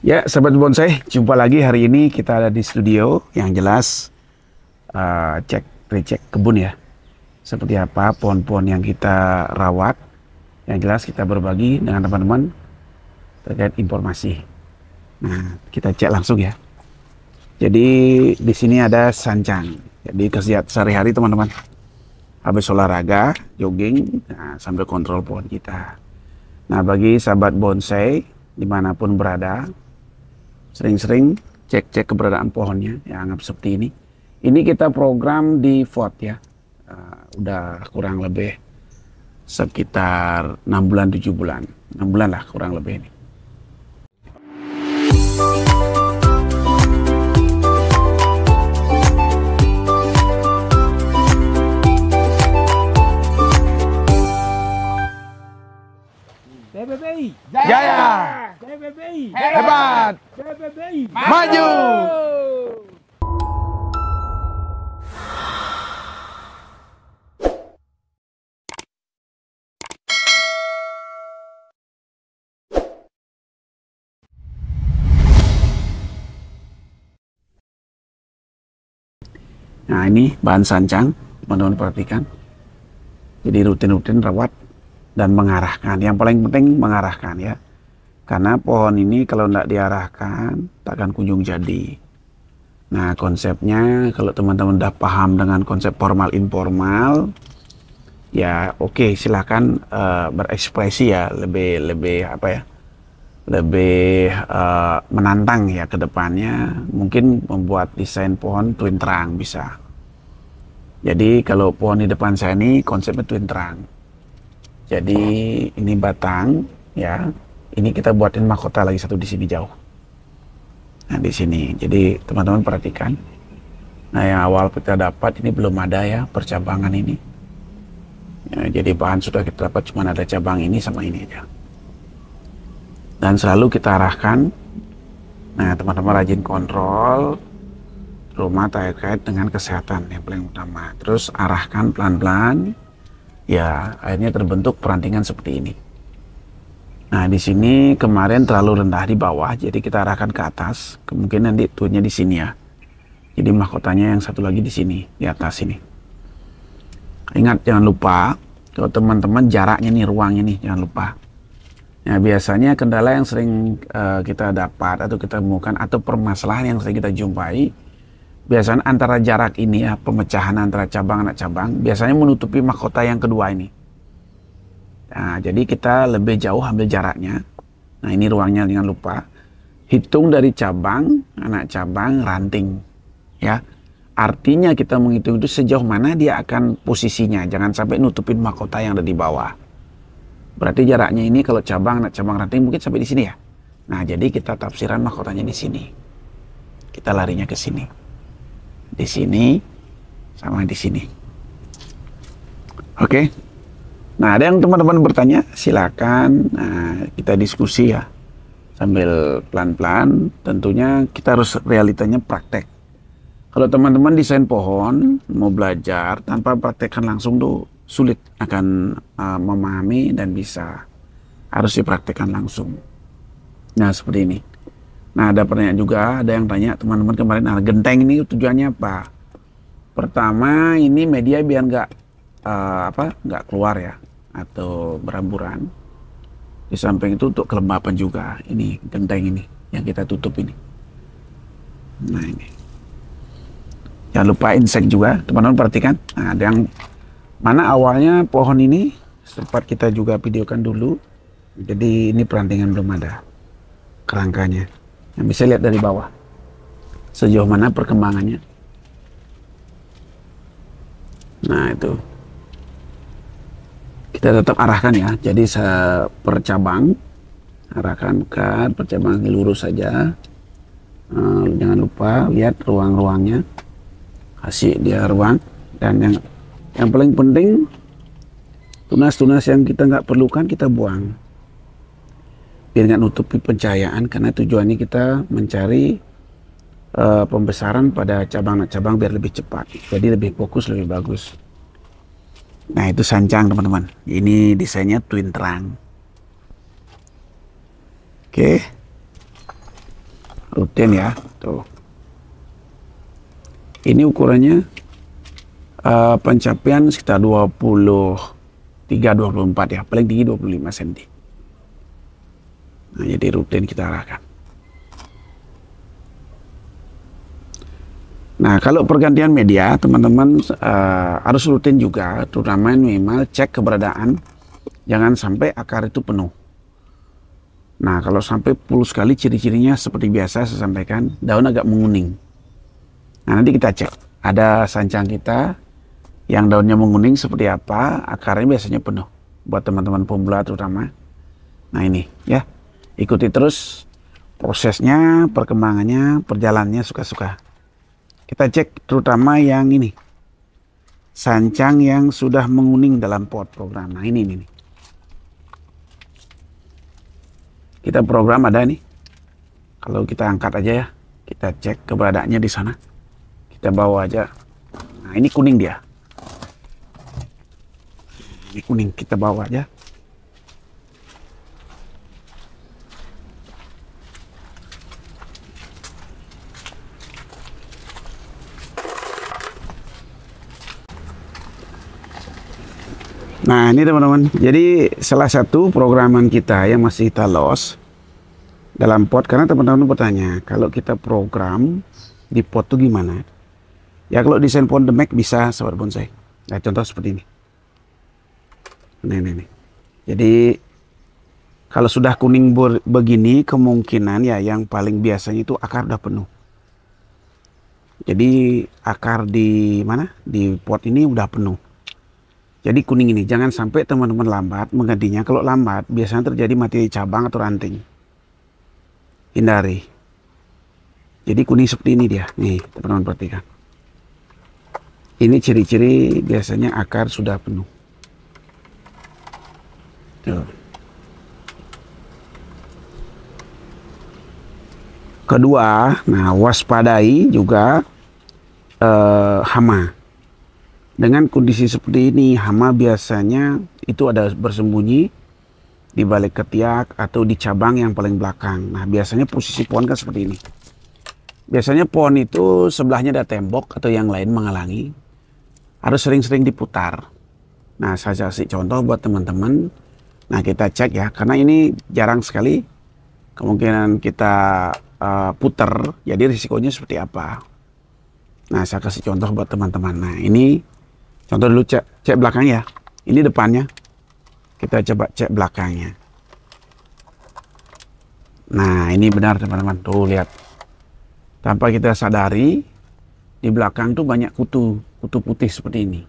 Ya, sahabat bonsai, jumpa lagi hari ini kita ada di studio. Yang jelas recek kebun ya. Seperti apa pohon-pohon yang kita rawat. Yang jelas kita berbagi dengan teman-teman terkait informasi. Nah, kita cek langsung ya. Jadi di sini ada sancang. Jadi kerja sehari-hari teman-teman. Habis olahraga, jogging, sambil kontrol pohon kita. Nah, bagi sahabat bonsai dimanapun berada, sering-sering cek keberadaan pohonnya, ya anggap seperti ini. Ini kita program di VOT ya, udah kurang lebih sekitar 6 bulan 7 bulan, 6 bulan lah kurang lebih ini. PBBI Jaya, PBBI hebat, PBBI maju. Nah, ini bahan sancang, teman-teman perhatikan. Jadi rutin-rutin rawat dan mengarahkan. Yang paling penting mengarahkan ya. Karena pohon ini kalau tidak diarahkan, takkan kunjung jadi. Nah, konsepnya kalau teman-teman udah paham dengan konsep formal informal, ya oke, silahkan berekspresi ya, lebih apa ya, lebih menantang ya ke depannya. Mungkin membuat desain pohon twin trunk bisa. Jadi kalau pohon di depan saya ini konsepnya twin trunk. Jadi ini batang ya. Ini kita buatin mahkota lagi satu di sini jauh. Nah di sini. Jadi teman-teman perhatikan. Nah yang awal kita dapat ini belum ada ya percabangan ini. Ya, jadi bahan sudah kita dapat cuma ada cabang ini sama ini aja. Dan selalu kita arahkan. Nah teman-teman rajin kontrol rumah terkait dengan kesehatan yang paling utama. Terus arahkan pelan-pelan. Ya akhirnya terbentuk perantingan seperti ini. Nah di sini kemarin terlalu rendah di bawah, jadi kita arahkan ke atas. Kemungkinan nanti turunnya di sini ya. Jadi mahkotanya yang satu lagi di sini, di atas ini. Ingat jangan lupa, kalau teman-teman jaraknya nih, ruangnya nih, jangan lupa. Nah biasanya kendala yang sering kita dapat atau kita temukan atau permasalahan yang sering kita jumpai, biasanya antara jarak ini ya, pemecahan antara cabang anak cabang, biasanya menutupi mahkota yang kedua ini. Nah, jadi kita lebih jauh ambil jaraknya. Nah, ini ruangnya, jangan lupa. Hitung dari cabang, anak cabang, ranting. Ya, artinya kita menghitung itu sejauh mana dia akan posisinya. Jangan sampai nutupin mahkota yang ada di bawah. Berarti jaraknya ini kalau cabang, anak cabang, ranting mungkin sampai di sini ya. Nah, jadi kita tafsiran mahkotanya di sini. Kita larinya ke sini. Di sini, sama di sini. Oke. Nah, ada yang teman-teman bertanya, silakan. Nah, kita diskusi ya. Sambil pelan-pelan, tentunya kita harus realitanya praktek. Kalau teman-teman desain pohon, mau belajar, tanpa praktekkan langsung tuh sulit akan memahami dan bisa. Harus dipraktekkan langsung. Nah, seperti ini. Nah, ada pertanyaan juga, ada yang tanya, teman-teman kemarin, genteng ini tujuannya apa? Pertama, ini media biar nggak keluar ya, atau beramburan. Di samping itu untuk kelembapan juga. Ini genteng ini yang kita tutup ini. Nah ini. Jangan lupa insek juga, teman-teman perhatikan. Nah, ada yang mana awalnya pohon ini sempat kita juga videokan dulu. Jadi ini perantingan belum ada kerangkanya. Yang bisa lihat dari bawah sejauh mana perkembangannya. Nah itu. Kita tetap arahkan ya, jadi per cabang arahkan ke percabang lurus saja. Jangan lupa lihat ruang-ruangnya, kasih dia ruang. Dan yang paling penting, tunas-tunas yang kita nggak perlukan kita buang, biar nggak nutupi pencahayaan. Karena tujuannya kita mencari pembesaran pada cabang-cabang biar lebih cepat, jadi lebih fokus, lebih bagus. Nah itu sancang teman-teman. Ini desainnya twin trunk. Oke. rutin ya. Tuh. Ini ukurannya pencapaian sekitar 23-24 ya, paling tinggi 25 cm. Nah, jadi rutin kita arahkan. Nah, kalau pergantian media, teman-teman harus rutin juga, terutama minimal cek keberadaan, jangan sampai akar itu penuh. Nah, kalau sampai full sekali, ciri-cirinya seperti biasa saya sampaikan, daun agak menguning. Nah, nanti kita cek, ada sancang kita yang daunnya menguning seperti apa, akarnya biasanya penuh. Buat teman-teman pemula terutama. Nah ini ya, ikuti terus prosesnya, perkembangannya, perjalanannya suka-suka. Kita cek terutama yang ini, sancang yang sudah menguning dalam pot program. Nah ini nih. Kita program ada nih. Kalau kita angkat aja ya, kita cek keberadaannya di sana. Kita bawa aja. Nah ini kuning dia. Ini kuning, kita bawa aja. Nah ini teman-teman, jadi salah satu programan kita yang masih kita loss dalam pot, karena teman-teman bertanya, kalau kita program di pot tuh gimana? Ya kalau desain pohon demek bisa sobat bonsai. Nah contoh seperti ini. Nih. Jadi kalau sudah kuning begini, kemungkinan ya yang paling biasanya itu akar udah penuh. Jadi akar di mana? Di pot ini udah penuh. Jadi kuning ini, jangan sampai teman-teman lambat menggantinya. Kalau lambat, biasanya terjadi mati cabang atau ranting. Hindari. Jadi kuning seperti ini dia. Nih, teman-teman perhatikan. Ini ciri-ciri biasanya akar sudah penuh. Tuh. Kedua, nah waspadai juga hama. Dengan kondisi seperti ini, hama biasanya itu ada bersembunyi di balik ketiak atau di cabang yang paling belakang. Nah, biasanya posisi pohon kan seperti ini. Biasanya pohon itu sebelahnya ada tembok atau yang lain menghalangi. Harus sering-sering diputar. Nah, saya kasih contoh buat teman-teman. Nah, kita cek ya, karena ini jarang sekali kemungkinan kita putar. Jadi risikonya seperti apa. Nah, saya kasih contoh buat teman-teman. Nah, ini contoh dulu cek belakangnya. Ini depannya. Kita coba cek belakangnya. Nah, ini benar teman-teman. Tuh, lihat. Tanpa kita sadari, di belakang tuh banyak kutu putih seperti ini.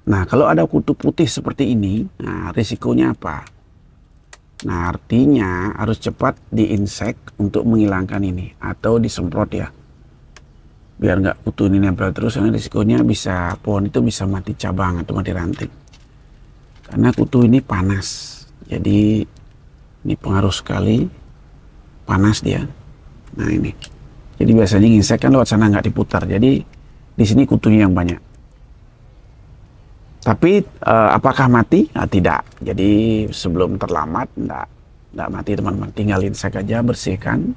Nah, kalau ada kutu putih seperti ini, nah risikonya apa? Nah, artinya harus cepat diinsek untuk menghilangkan ini. Atau disemprot ya. Biar nggak kutu ini nempel terus, karena risikonya bisa pohon itu bisa mati cabang atau mati ranting. Karena kutu ini panas, jadi ini pengaruh sekali, panas dia. Nah ini, jadi biasanya nginsek kan lewat sana nggak diputar, jadi di sini kutunya yang banyak. Tapi apakah mati? Nah, tidak. Jadi sebelum terlambat nggak mati teman-teman, tinggal insek aja, bersihkan,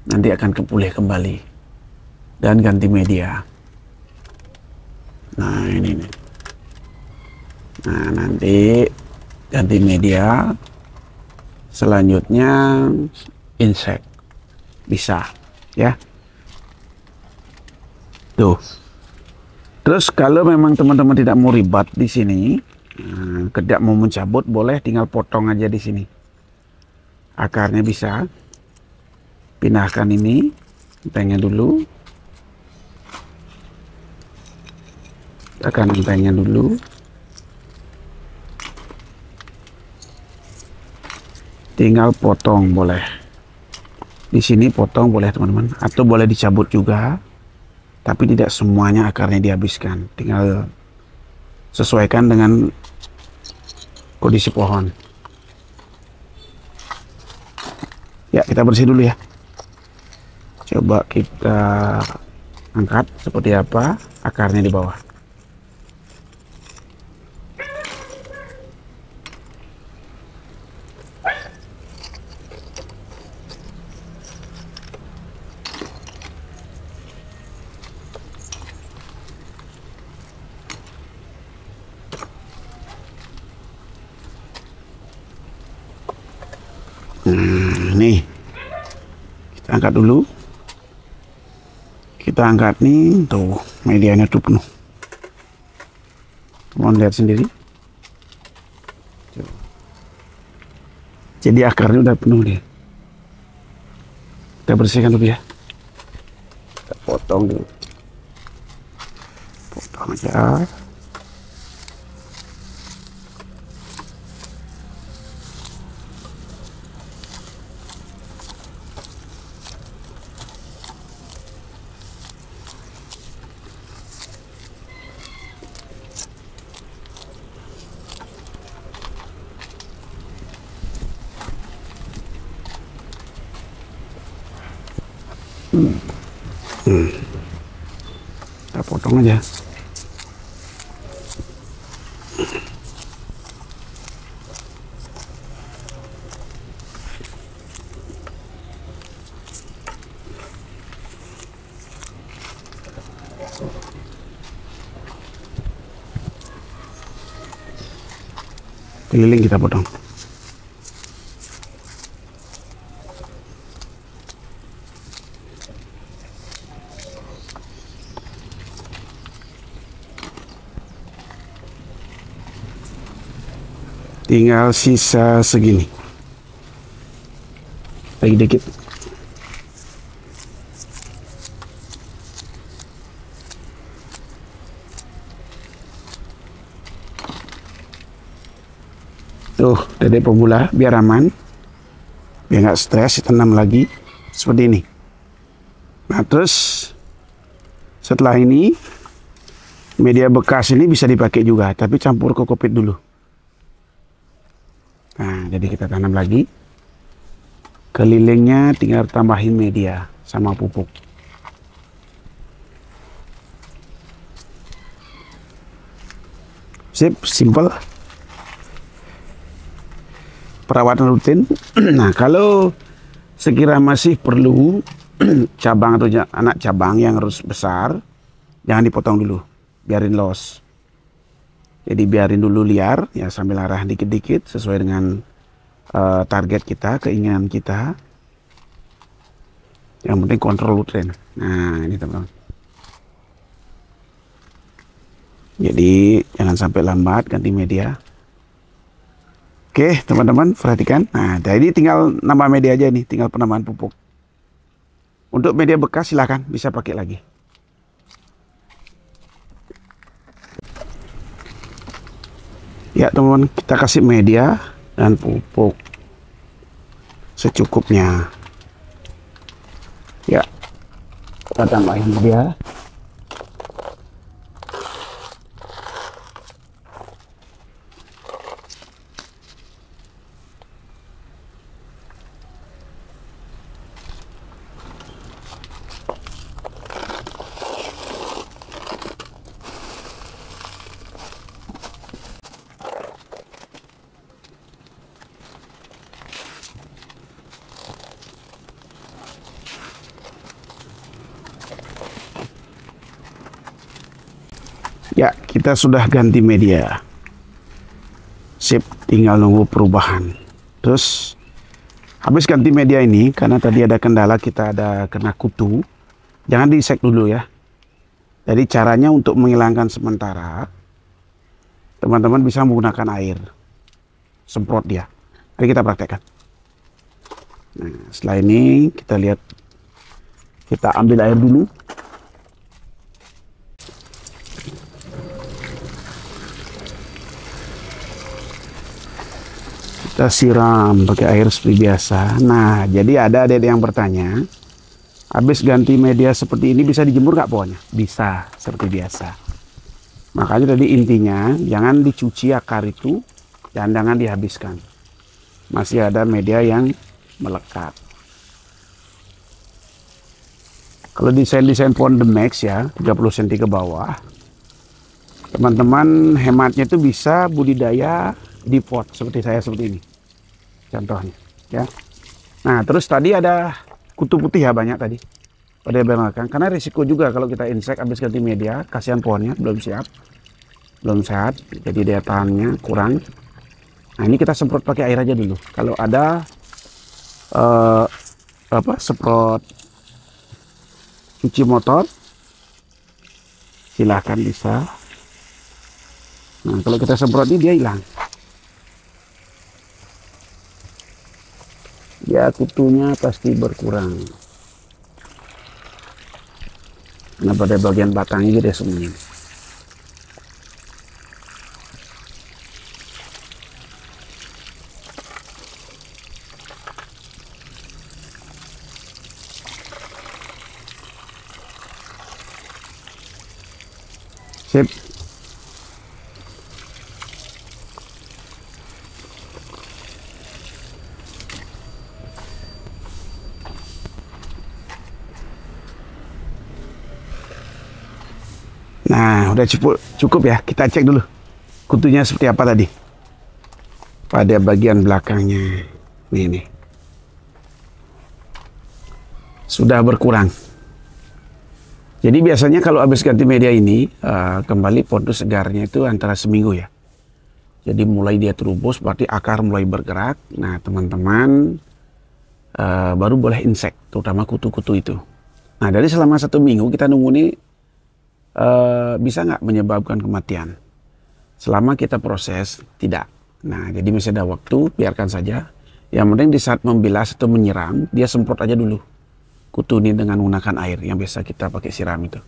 nanti akan kepulih kembali. Dan ganti media. Nah ini nih. Nah nanti ganti media. Selanjutnya insek. Bisa ya. Tuh. Terus kalau memang teman-teman tidak mau ribet di sini, tidak mau mencabut, boleh tinggal potong aja di sini. Akarnya bisa. Pindahkan ini, tengahnya dulu. Akan tanya dulu. Tinggal potong boleh. Di sini potong boleh teman-teman, atau boleh dicabut juga. Tapi tidak semuanya akarnya dihabiskan. Tinggal sesuaikan dengan kondisi pohon. Ya, kita bersih dulu ya. Coba kita angkat seperti apa akarnya di bawah. Nih kita angkat dulu. Kita angkat nih, tuh medianya tuh penuh. Teman lihat sendiri. Jadi akarnya udah penuh dia. Kita bersihkan dulu ya. Kita potong dulu. Potong aja. Kita potong aja. Keliling kita potong. Tinggal sisa segini. Lagi dikit. Tuh, dedek pemula biar aman. Biar nggak stres, tanam lagi seperti ini. Nah, terus setelah ini media bekas ini bisa dipakai juga, tapi campur kokopit dulu. Nah, jadi kita tanam lagi. Kelilingnya tinggal tambahin media sama pupuk. Sip, simple. Perawatan rutin. Nah, kalau sekira masih perlu cabang atau anak cabang yang harus besar, jangan dipotong dulu, biarin los. Jadi biarin dulu liar, ya sambil arah dikit-dikit sesuai dengan target kita, keinginan kita. Yang penting kontrol nutrien. Nah, ini teman-teman. Jadi jangan sampai lambat ganti media. Oke, teman-teman perhatikan. Nah, jadi tinggal nambah media aja nih, tinggal penambahan pupuk. Untuk media bekas silakan bisa pakai lagi. Ya teman-teman, kita kasih media dan pupuk secukupnya. Ya, kita tambahin media. Ya, kita sudah ganti media. Sip, tinggal nunggu perubahan. Terus, habis ganti media ini, karena tadi ada kendala, kita ada kena kutu. Jangan diisek dulu ya. Jadi caranya untuk menghilangkan sementara, teman-teman bisa menggunakan air. Semprot dia. Mari kita praktekkan. Nah, setelah ini kita lihat, kita ambil air dulu. Kita siram pakai air seperti biasa. Nah, jadi ada adik yang bertanya, habis ganti media seperti ini bisa dijemur nggak pohonnya? Bisa, seperti biasa. Makanya tadi intinya, jangan dicuci akar itu, dan jangan dihabiskan. Masih ada media yang melekat. Kalau desain pohon The Max ya, 30 cm ke bawah, teman-teman hematnya itu bisa budidaya di pot seperti saya seperti ini contohnya ya. Nah, terus tadi ada kutu putih ya, banyak tadi pada belakang, karena risiko juga kalau kita insek habis ganti media, kasihan pohonnya belum siap, belum sehat, jadi daya tahannya kurang. Nah, ini kita semprot pakai air aja dulu. Kalau ada eh, semprot cuci motor, silahkan bisa. Nah, kalau kita semprot ini dia hilang. Ya, kutunya pasti berkurang. Karena pada bagian batangnya dia sembunyi. Sip. Nah, udah cukup ya. Kita cek dulu kutunya seperti apa tadi. Pada bagian belakangnya. Nih. Sudah berkurang. Jadi biasanya kalau habis ganti media ini, kembali pohon itu segarnya itu antara seminggu ya. Jadi mulai dia terubus, berarti akar mulai bergerak. Nah, teman-teman baru boleh insek, terutama kutu-kutu itu. Nah, dari selama 1 minggu kita nunggu nih, bisa nggak menyebabkan kematian? Selama kita proses, tidak. Nah, jadi masih ada waktu, biarkan saja. Yang penting di saat membilas atau menyiram, dia semprot aja dulu kutu ini dengan menggunakan air yang biasa kita pakai siram itu.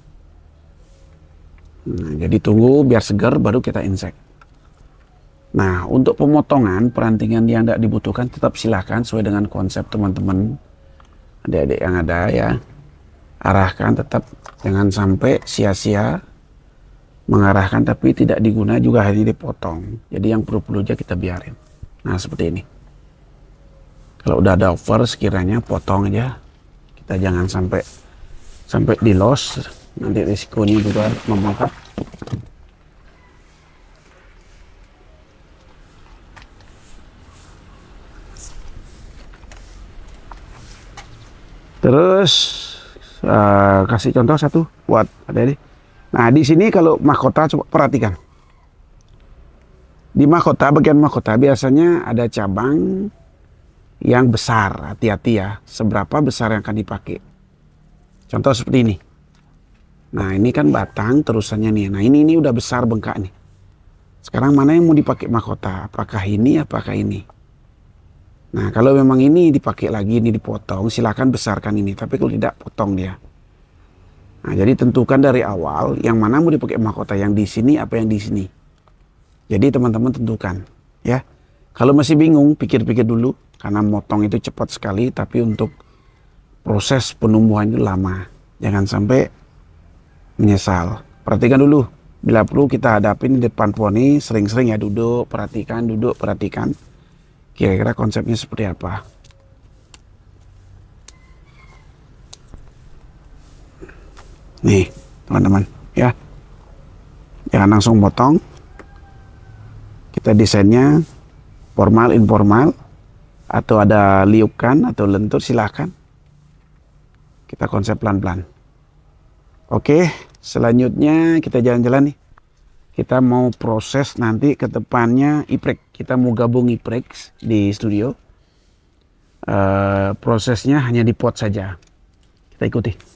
Nah, jadi tunggu biar segar, baru kita insek. Nah, untuk pemotongan, perantingan yang tidak dibutuhkan, tetap silahkan sesuai dengan konsep teman-teman, adik-adik yang ada ya. Arahkan tetap, jangan sampai sia-sia mengarahkan tapi tidak diguna, juga hanya dipotong. Jadi yang perlu-perlu aja kita biarin. Nah, seperti ini. Kalau udah ada over, sekiranya potong aja. Kita jangan sampai di loss, nanti risikonya juga membengkak. Terus kasih contoh satu buat adik. Nah, di sini kalau mahkota coba perhatikan. Di mahkota, bagian mahkota biasanya ada cabang yang besar. Hati-hati ya, seberapa besar yang akan dipakai. Contoh seperti ini. Nah, ini kan batang terusannya nih. Nah, ini udah besar bengkak nih. Sekarang mana yang mau dipakai mahkota? Apakah ini, apakah ini? Nah, kalau memang ini dipakai lagi, ini dipotong, silakan besarkan ini. Tapi kalau tidak, potong dia. Nah, jadi tentukan dari awal yang mana mau dipakai mahkota, yang di sini apa yang di sini. Jadi teman-teman tentukan, ya. Kalau masih bingung, pikir-pikir dulu. Karena motong itu cepat sekali, tapi untuk proses penumbuhan itu lama. Jangan sampai menyesal. Perhatikan dulu. Bila perlu kita hadapin di depan pohon ini, sering-sering ya duduk, perhatikan, Kira-kira konsepnya seperti apa. Nih, teman-teman, ya. Jangan langsung potong. Kita desainnya formal, informal. Atau ada liukan atau lentur, silahkan. Kita konsep pelan-pelan. Oke, selanjutnya kita jalan-jalan nih. Kita mau proses nanti ke depannya iprek. Kita mau gabung iprek di studio. Prosesnya hanya di pot saja. Kita ikuti.